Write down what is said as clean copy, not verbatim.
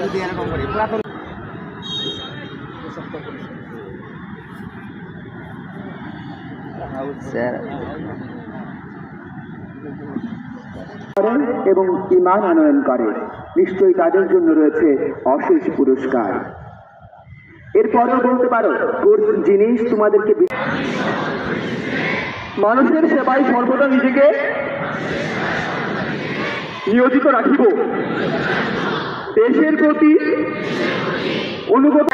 যদি এরকম করি পুরাতন এবং ঈমান আনয়ন করে, নিশ্চয়ই তাদের জন্য রয়েছে অশেষ পুরস্কার। এরপরও বলতে পারো কোন জিনিস তোমাদেরকে মানুষের সেবায় সর্বদা নিজেকে নিয়োজিত রাখিব, দেশের প্রতি অনুগত